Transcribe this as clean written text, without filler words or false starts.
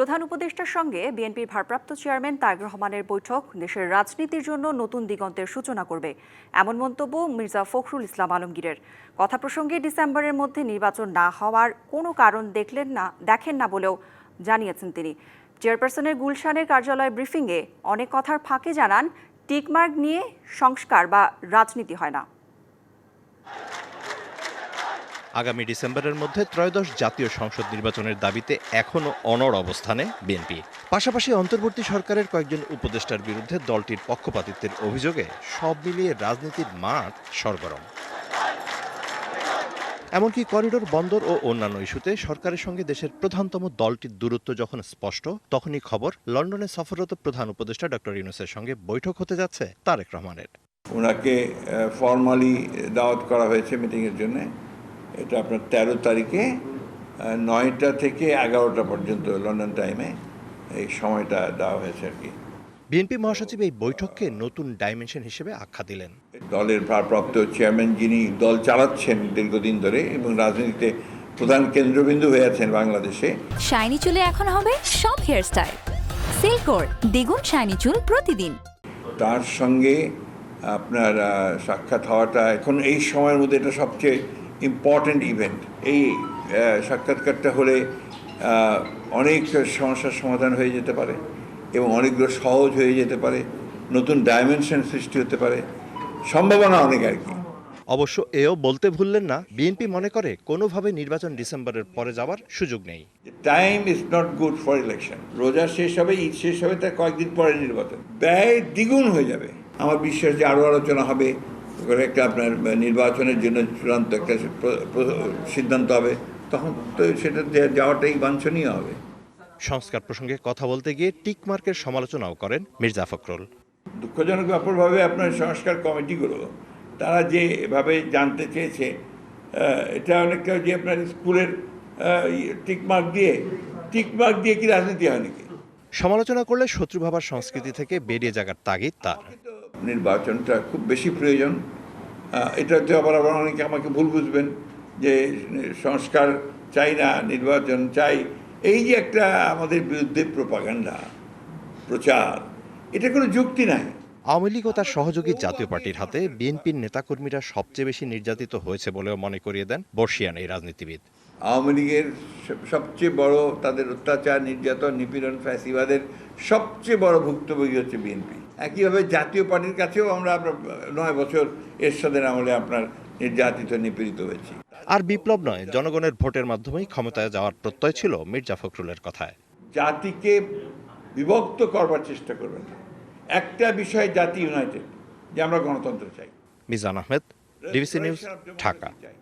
প্রধান উপদেষ্টার সঙ্গে বিএনপির ভারপ্রাপ্ত চেয়ারম্যান তারেক রহমানের বৈঠক দেশের রাজনীতির জন্য নতুন দিগন্তের সূচনা করবে, এমন মন্তব্য মির্জা ফখরুল ইসলাম আলমগীরের। কথা প্রসঙ্গে ডিসেম্বরের মধ্যে নির্বাচন না হওয়ার কোনো কারণ দেখেন না বলেও জানিয়েছেন তিনি। চেয়ারপারসনের গুলশানের কার্যালয় ব্রিফিংয়ে অনেক কথার ফাঁকে জানান, টিকমার্ক নিয়ে সংস্কার বা রাজনীতি হয় না। আগামী ডিসেম্বরের মধ্যে ত্রয়োদশ জাতীয় সংসদ নির্বাচনের দাবিতে এখনও অনড় অবস্থানে বিএনপি। পাশাপাশি অন্তর্বর্তী সরকারের কয়েকজন উপদেষ্টার বিরুদ্ধে দলটির পক্ষপাতিত্বের অভিযোগে সব মিলিয়ে রাজনীতির মাঠ সরগরম। এমনকি করিডোর বন্দর ও অন্যান্য ইস্যুতে সরকারের সঙ্গে দেশের প্রধানতম দলটির দূরত্ব যখন স্পষ্ট, তখনই খবর লন্ডনে সফররত প্রধান উপদেষ্টা ডক্টর ইউনূসের সঙ্গে বৈঠক হতে যাচ্ছে তারেক রহমানের। ওনাকে ফর্মালি দাওয়াত করা হয়েছে মিটিংয়ের জন্য। এটা আপনার 13 তারিখে 9টা থেকে 11টা পর্যন্ত লন্ডন টাইমে এই সময়টা দেওয়া হয়েছে আর কি। বিএনপি মহাসচিব এই বৈঠককে নতুন ডাইমেনশন হিসেবে আখ্যা দিলেন। দলের ভারপ্রাপ্ত চেয়ারম্যান যিনি দল চালাচ্ছেন দীর্ঘদিন ধরে এবং রাজনীতিতে প্রধান কেন্দ্রবিন্দু হয়ে আছেন বাংলাদেশে। শাইনি চুলে এখন হবে সব হেয়ার স্টাইল। সিল্কোর দ্বিগুণ শাইনি চুল প্রতিদিন। তার সঙ্গে আপনার সাক্ষাৎ হওয়াটা এখন এই সময়ের মধ্যে এটা সবচেয়ে ইম্পর্ট্যান্ট ইভেন্ট। এই সাক্ষাৎকারটা হলে অনেক সমস্যার সমাধান হয়ে যেতে পারে এবং অনেকগুলো সহজ হয়ে যেতে পারে, নতুন ডাইমেনশন সৃষ্টি হতে পারে, সম্ভাবনা অনেক আর কি। অবশ্য এও বলতে ভুললেন না, বিএনপি মনে করে কোনোভাবে নির্বাচন ডিসেম্বরের পরে যাওয়ার সুযোগ নেই। Time is not good for election. রোজা শেষ হবে, ঈদ শেষ হবে, তার কয়েকদিন পরে নির্বাচন, ব্যয় দ্বিগুণ হয়ে যাবে। আমার বিশ্বাস যে আরও আলোচনা হবে, একটা আপনার নির্বাচনের জন্য চূড়ান্ত একটা সিদ্ধান্ত হবে, তখন তো সেটা যাওয়াটাই বাঞ্ছনীয় হবে। সংস্কার প্রসঙ্গে কথা বলতে গিয়ে টিকমার্কের সমালোচনাও করেন মির্জা ফখরুল। দুঃখজনক ব্যাপারভাবে আপনার সংস্কার কমিটিগুলো তারা যেভাবে জানতে চেয়েছে, এটা অনেকটা যে আপনার স্কুলের টিকমার্ক দিয়ে কি রাজনীতি হয় নাকি? সমালোচনা করলে শত্রু ভাবার সংস্কৃতি থেকে বেরিয়ে যাওয়ার তাগিদ তার। নির্বাচনটা খুব বেশি প্রয়োজন। এটাতে আবার অনেকে আমাকে ভুল বুঝবেন যে সংস্কার চাই না, নির্বাচন চাই। এই যে একটা আমাদের বিরুদ্ধে প্রোপাগান্ডা প্রচার, এটা কোনো যুক্তি নাই। আওয়ামী লীগ ও তার সহযোগী জাতীয় পার্টির হাতে বিএনপির নেতাকর্মীরা সবচেয়ে বেশি নির্যাতিত হয়েছে বলেও মনে করিয়ে দেন বর্ষিয়ান এই রাজনীতিবিদ। আওয়ামী লীগের সবচেয়ে বড়, তাদের অত্যাচার, নির্যাতন, নিপীড়ন, ফ্যাসিবাদের সবচেয়ে বড় ভুক্তভোগী হচ্ছে বিএনপি। একইভাবে জাতীয় পার্টির কাছেও আমরা 9 বছর এরশাদের আমলে আপনার নির্যাতিত, নিপীড়িত হয়েছি। আর বিপ্লব নয়, জনগণের ভোটের মাধ্যমেই ক্ষমতায় যাওয়ার প্রত্যয় ছিল মির্জা ফখরুলের কথায়। জাতিকে বিভক্ত করবার চেষ্টা করবেন না। একটা বিষয়ে জাতি ইউনাইটেড, যে আমরা গণতন্ত্র চাই। Mizan Ahmed, DBC news, Dhaka.